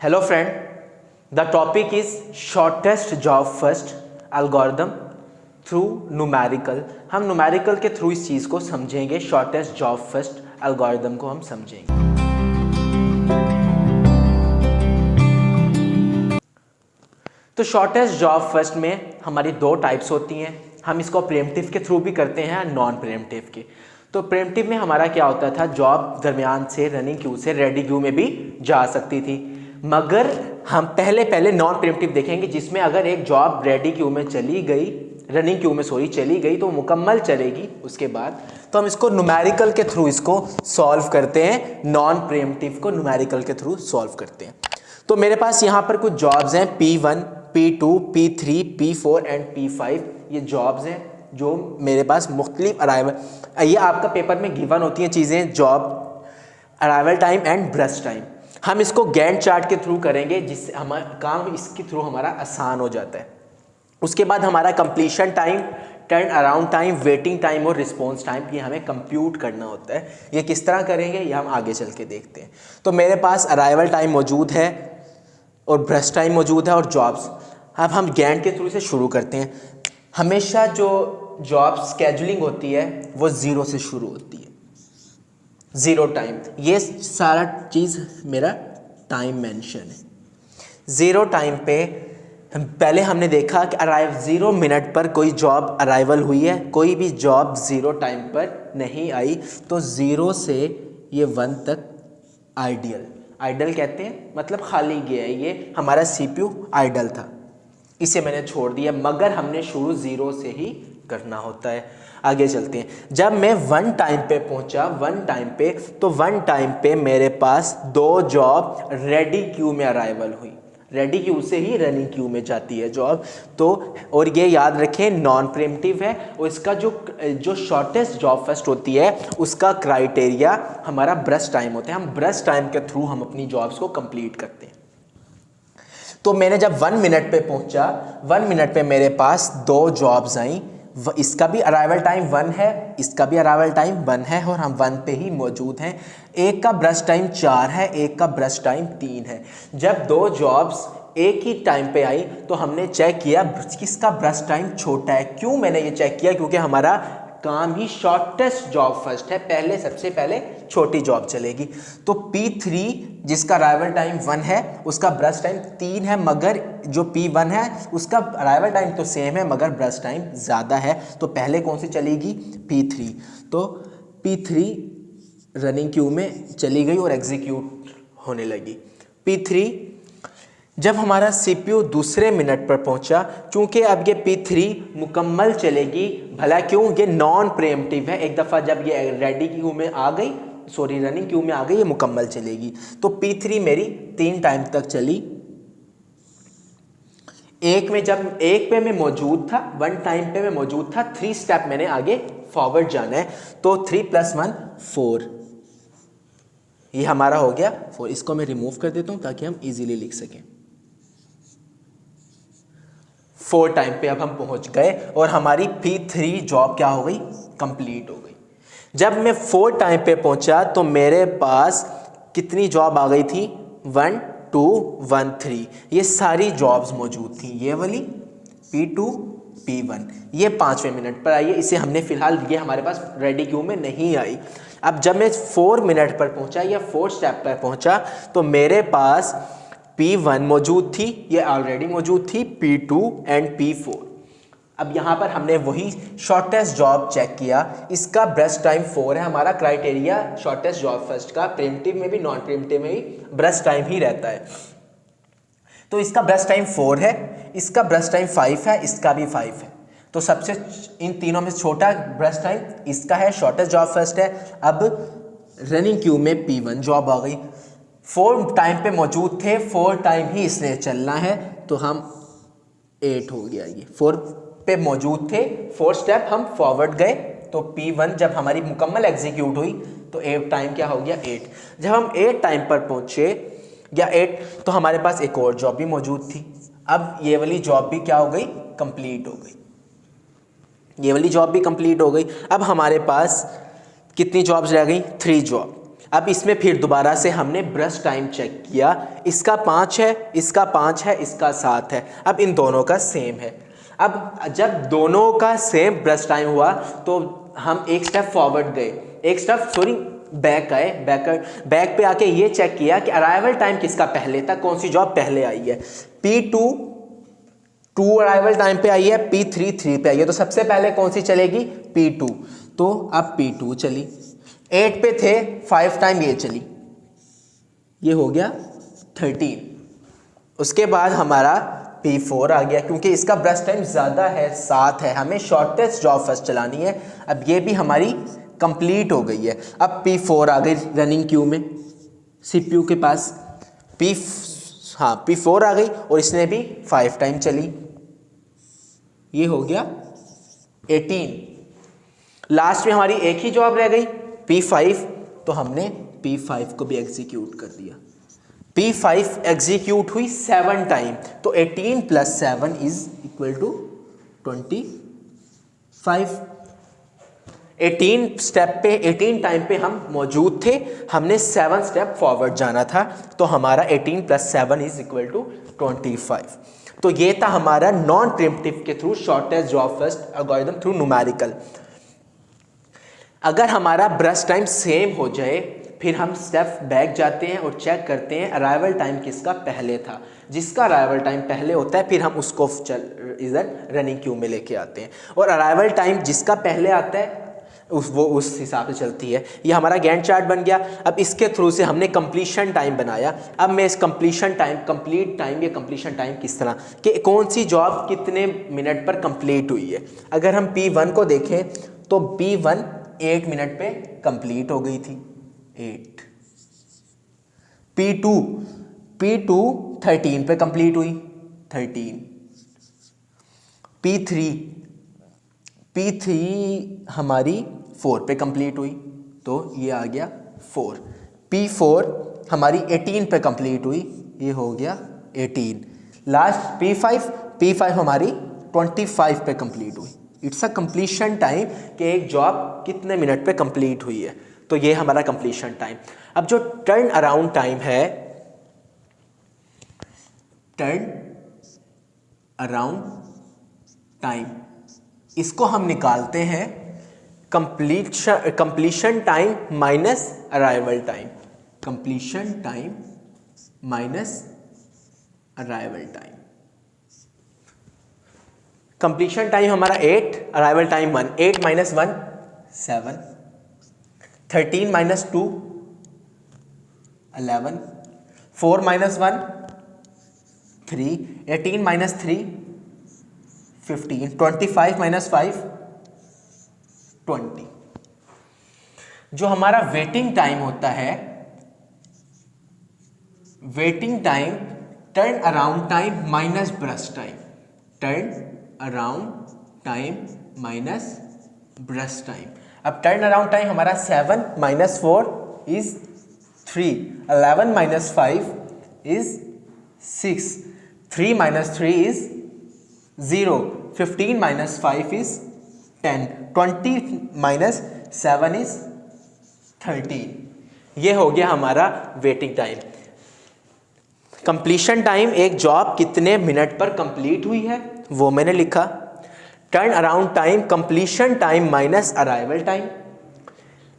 Hello friend, the topic is shortest job first algorithm through numerical। हम numerical के through इस चीज़ को समझेंगे, shortest job first algorithm को हम समझेंगे। तो शॉर्टेस्ट जॉब फर्स्ट में हमारी दो टाइप्स होती हैं। हम इसको प्रीएम्प्टिव के थ्रू भी करते हैं, नॉन प्रीएम्प्टिव के। तो प्रीएम्प्टिव में हमारा क्या होता था, जॉब दरमियान से रनिंग क्यू से रेडी क्यू में भी जा सकती थी, मगर हम पहले नॉन प्रीएम्प्टिव देखेंगे जिसमें अगर एक जॉब रेडी क्यू में चली गई, रनिंग क्यू में चली गई तो मुकम्मल चलेगी उसके बाद। तो हम इसको न्यूमेरिकल के थ्रू इसको सॉल्व करते हैं, नॉन प्रीएम्प्टिव को न्यूमेरिकल के थ्रू सॉल्व करते हैं। तो मेरे पास यहाँ पर कुछ जॉब्स हैं P1, P2, P3, P4 and P5। ये जॉब्स हैं जो मेरे पास मुख्तलिफ अराइवल, ये आपका पेपर में गिवन होती हैं चीज़ें, job, arrival time and burst time. हम इसको गैंट चार्ट के थ्रू करेंगे जिससे हमारा काम इसके थ्रू हमारा आसान हो जाता है। उसके बाद हमारा completion time, turn around time, waiting time और रिस्पॉन्स टाइम, ये हमें कंप्यूट करना होता है। ये किस तरह करेंगे ये हम आगे चल के देखते हैं। तो मेरे पास अराइवल टाइम मौजूद है और ब्रस्ट टाइम मौजूद है और जॉब्स। अब हम गैंट के थ्रू से शुरू करते हैं। हमेशा जो जॉब स्केजुलिंग होती है वो ज़ीरो से शुरू होती है, ज़ीरो टाइम। ये सारा चीज़ मेरा टाइम मेंशन है। ज़ीरो टाइम पे पहले हमने देखा कि 0 मिनट पर कोई जॉब अराइवल हुई है, कोई भी जॉब ज़ीरो टाइम पर नहीं आई। तो ज़ीरो से ये 1 तक आइडल कहते हैं, मतलब खाली गया है। ये हमारा CPU आइडल था, इसे मैंने छोड़ दिया, मगर हमने शुरू ज़ीरो से ही करना होता है। आगे चलते हैं। जब मैं 1 टाइम पे पहुंचा, 1 टाइम पे, तो 1 टाइम पे मेरे पास 2 जॉब रेडी क्यू में अराइवल हुई। रेडी क्यू से ही रनिंग क्यू में जाती है जॉब। तो और ये याद रखें नॉन प्रीएम्प्टिव है, और इसका जो शॉर्टेस्ट जॉब फर्स्ट होती है उसका क्राइटेरिया हमारा ब्रस्ट टाइम होता है। हम ब्रस्ट टाइम के थ्रू हम अपनी जॉब्स को कंप्लीट करते हैं। तो मैंने जब 1 मिनट पे पहुंचा, 1 मिनट पे मेरे पास 2 जॉब्स आई। इसका भी अराइवल टाइम 1 है, इसका भी अराइवल टाइम 1 है, और हम 1 पे ही मौजूद हैं। एक का ब्रस्ट टाइम 4 है, एक का ब्रस्ट टाइम 3 है। जब 2 जॉब्स एक ही टाइम पे आई तो हमने चेक किया किसका ब्रस्ट टाइम छोटा है। क्यों मैंने ये चेक किया, क्योंकि हमारा काम ही शॉर्टेस्ट जॉब फर्स्ट है, सबसे पहले छोटी जॉब चलेगी। तो P3 जिसका अराइवल टाइम 1 है उसका ब्रस्ट टाइम 3 है, मगर जो P1 है उसका अराइवल टाइम तो सेम है मगर ब्रस्ट टाइम ज़्यादा है। तो पहले कौन सी चलेगी, P3। तो P3 रनिंग क्यू में चली गई और एग्जीक्यूट होने लगी। P3 जब हमारा CPU दूसरे मिनट पर पहुंचा, चूंकि अब ये P3 मुकम्मल चलेगी, भला क्यों, ये नॉन प्रीएम्प्टिव है। एक दफ़ा जब ये रेडी क्यू में आ गई, रनिंग क्यू में आ गई, ये मुकम्मल चलेगी। तो P3 मेरी 3 टाइम तक चली। जब एक पे मैं मौजूद था, 1 टाइम पे मैं मौजूद था, 3 स्टेप मैंने आगे फॉरवर्ड जाना है। तो 3 + 1 4, ये हमारा हो गया 4। इसको मैं रिमूव कर देता हूँ ताकि हम इजीली लिख सकें। 4 टाइम पे अब हम पहुंच गए और हमारी P3 जॉब क्या हो गई, कंप्लीट हो गई। जब मैं 4 टाइम पे पहुंचा तो मेरे पास कितनी जॉब आ गई थी, 1 2 1 3। ये सारी जॉब्स मौजूद थी, ये वाली P2 P1, ये 5वें मिनट पर आई है। इसे हमने फिलहाल, ये हमारे पास रेडी क्यू में नहीं आई। अब जब मैं 4 मिनट पर पहुंचा या 4 स्टेप पर पहुंचा तो मेरे पास P1 मौजूद थी, ये ऑलरेडी मौजूद थी, P2 एंड P4। अब यहाँ पर हमने वही शॉर्टेस्ट जॉब चेक किया, इसका ब्रस्ट टाइम 4 है। हमारा क्राइटेरिया शॉर्टेस्ट जॉब फर्स्ट का प्रीएम्प्टिव में भी नॉन प्रीएम्प्टिव में भी ब्रस्ट टाइम ही रहता है। तो इसका ब्रस्ट टाइम 4 है, इसका ब्रस्ट टाइम 5 है, इसका भी 5 है। तो सबसे इन तीनों में छोटा ब्रस्ट टाइम इसका है, शॉर्टेस्ट जॉब फर्स्ट है। अब रनिंग क्यू में P1 जॉब आ गई, 4 टाइम पे मौजूद थे, 4 टाइम ही इसने चलना है, तो हम 8 हो गया। ये 4 पे मौजूद थे, 4 स्टेप हम फॉरवर्ड गए, तो P1 जब हमारी मुकम्मल एग्जीक्यूट हुई तो 8 टाइम क्या हो गया, 8। जब हम 8 टाइम पर पहुंचे या 8, तो हमारे पास एक और जॉब भी मौजूद थी। अब ये वाली जॉब भी क्या हो गई, कंप्लीट हो गई। ये वाली जॉब भी कंप्लीट हो गई। अब हमारे पास कितनी जॉब्स रह गई, 3 जॉब। अब इसमें फिर दोबारा से हमने ब्रश टाइम चेक किया, इसका 5 है, इसका 5 है, इसका 7 है, अब इन दोनों का सेम है। अब जब दोनों का सेम ब्रश टाइम हुआ तो हम एक स्टेप फॉरवर्ड गए, एक स्टेप बैक आए, बैक पे आके ये चेक किया कि अराइवल टाइम किसका पहले था, कौन सी जॉब पहले आई है। P2 2 अराइवल टाइम पे आई है, P3 3 पे आई है, तो सबसे पहले कौन सी चलेगी, P2। तो अब P2 चली, 8 पे थे, 5 टाइम ये चली, ये हो गया 13। उसके बाद हमारा P4 आ गया, क्योंकि इसका ब्रश टाइम ज़्यादा है, 7 है, हमें शॉर्टेस्ट जॉब फर्स्ट चलानी है। अब ये भी हमारी कंप्लीट हो गई है। अब P4 आ गई रनिंग क्यू में CPU के पास, P4 आ गई और इसने भी 5 टाइम चली, ये हो गया 18। लास्ट में हमारी एक ही जॉब रह गई P5, तो हमने P5 को भी एग्जीक्यूट कर दिया। P5 एग्जीक्यूट हुई 7 टाइम, तो 18 + 7 इज इक्वल टू 25। 18 स्टेप पे, 18 टाइम पे हम मौजूद थे, हमने 7 स्टेप फॉरवर्ड जाना था, तो हमारा 18 + 7 इज इक्वल टू 25। तो ये था हमारा नॉन प्रीम्प्टिव के through shortest job first algorithm through numerical. अगर हमारा ब्रश टाइम सेम हो जाए, फिर हम स्टेप बैक जाते हैं और चेक करते हैं अराइवल टाइम किसका पहले था। जिसका अराइवल टाइम पहले होता है फिर हम उसको इधर रनिंग क्यू में लेके आते हैं, और अराइवल टाइम जिसका पहले आता है वो उस हिसाब से चलती है। ये हमारा गैंट चार्ट बन गया। अब इसके थ्रू से हमने कंप्लीशन टाइम बनाया। अब मैं इस कंप्लीट टाइम या कंप्लीशन टाइम किस तरह कि कौन सी जॉब कितने मिनट पर कंप्लीट हुई है। अगर हम P1 को देखें तो P1 8 मिनट पे कंप्लीट हो गई थी, 8। P2 13 पे कंप्लीट हुई, 13। P3 हमारी 4 पे कंप्लीट हुई, तो ये आ गया 4। P4 हमारी 18 पे कंप्लीट हुई, ये हो गया 18। लास्ट P5 हमारी 25 पे कंप्लीट हुई। इट्स अ कंप्लीशन टाइम कि एक जॉब कितने मिनट पे कंप्लीट हुई है, तो ये हमारा कंप्लीशन टाइम। अब जो टर्न अराउंड टाइम है, टर्न अराउंड टाइम, इसको हम निकालते हैं completion time minus arrival time, completion time minus arrival time. Completion time हमारा 8, अराइवल टाइम 1, 8 - 1 7, 13 - 2 11, 4 - 1 3, 18 - 3 15, 25 - 5 20। जो हमारा वेटिंग टाइम होता है, waiting time turn around time minus brush time, turn around time minus brush time. अब टर्न अराउंड टाइम हमारा 7 - 4 is 3, 11 - 5 is 6, 3 - 3 is 0, 15 - 5 is 10, 20 - 7 is 13। ये हो गया हमारा वेटिंग टाइम। कंप्लीशन टाइम, एक जॉब कितने मिनट पर कंप्लीट हुई है वो मैंने लिखा। Turn around time, completion time minus arrival time.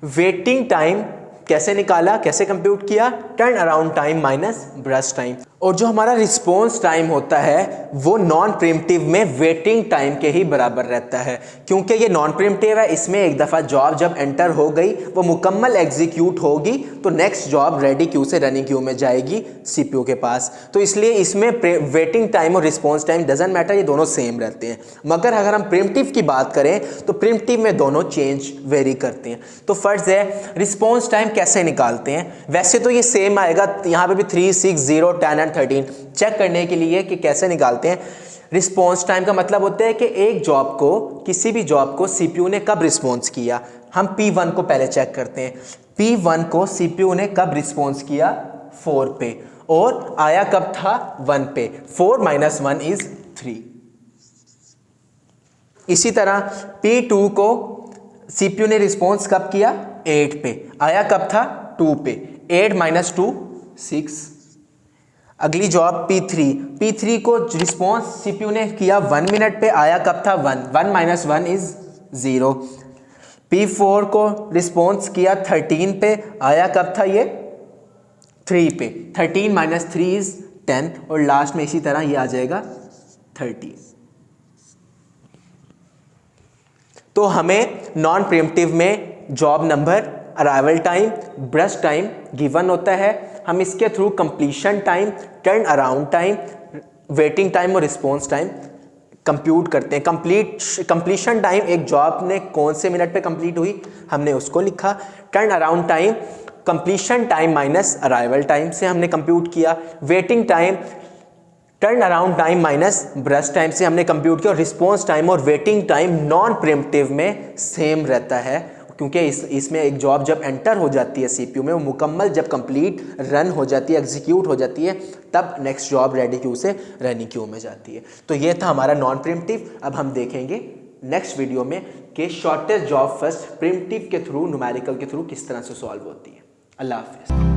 Waiting time कैसे निकाला, कैसे कंप्यूट किया, turn around time minus brush time. और जो हमारा रिस्पॉन्स टाइम होता है वो नॉन प्रीम्प्टिव में वेटिंग टाइम के ही बराबर रहता है, क्योंकि ये नॉन प्रीम्प्टिव है। इसमें एक दफ़ा जॉब जब एंटर हो गई वो मुकम्मल एग्जीक्यूट होगी, तो नेक्स्ट जॉब रेडी क्यू से रनिंग क्यू में जाएगी CPU के पास। तो इसलिए इसमें वेटिंग टाइम और रिस्पॉन्स टाइम डजंट मैटर, ये दोनों सेम रहते हैं। मगर अगर हम प्रीम्प्टिव की बात करें तो प्रीम्प्टिव में दोनों चेंज वेरी करते हैं। तो फर्ज है रिस्पॉन्स टाइम कैसे निकालते हैं, वैसे तो ये सेम आएगा, यहाँ पे भी 3, 6, 0, 10 और 13 चेक करने के लिए कि कैसे निकालते हैं। रिस्पॉन्स टाइम का मतलब होता है कि एक जॉब को, किसी भी जॉब को CPU ने कब रिस्पॉन्स किया। हम P1 को पहले चेक करते हैं, P1 को CPU ने कब रिस्पॉन्स किया, 4 पे, और आया कब था, 1 पे। 4 - 1 इज 3। इसी तरह P2 को CPU ने रिस्पॉन्स कब किया, 8 पे, आया कब था, 2 पे, 8 माइनस 2 6। अगली जॉब P3 को रिस्पॉन्स सीपीयू ने किया 1 मिनट पे, आया कब था 1, 1 माइनस 1 इज 0। P4 को रिस्पॉन्स किया 13 पे, आया कब था ये 3 पे, 13 माइनस 3 इज 10, और लास्ट में इसी तरह ये आ जाएगा 30। तो हमें नॉन प्रीएम्प्टिव में job number, arrival time, brush time given होता है। हम इसके through completion time, turn around time, waiting time और रिस्पॉन्स टाइम कंप्यूट करते हैं। कंप्लीशन टाइम एक जॉब ने कौन से मिनट पे कंप्लीट हुई, हमने उसको लिखा। Turn around time completion time minus arrival time से हमने कंप्यूट किया। Waiting time turn around time minus brush time से हमने कंप्यूट किया। और रिस्पॉन्स टाइम और वेटिंग टाइम नॉन प्रीएम्प्टिव में सेम रहता है, क्योंकि इसमें एक जॉब जब एंटर हो जाती है सीपीयू में, वो मुकम्मल जब कंप्लीट रन हो जाती है, एग्जीक्यूट हो जाती है, तब नेक्स्ट जॉब रेडी क्यू से रनिंग क्यू में जाती है। तो ये था हमारा नॉन प्रीएम्प्टिव। अब हम देखेंगे नेक्स्ट वीडियो में कि शॉर्टेस्ट जॉब फर्स्ट प्रीएम्प्टिव के थ्रू, न्यूमेरिकल के थ्रू किस तरह से सॉल्व होती है। अल्लाह हाफिज़।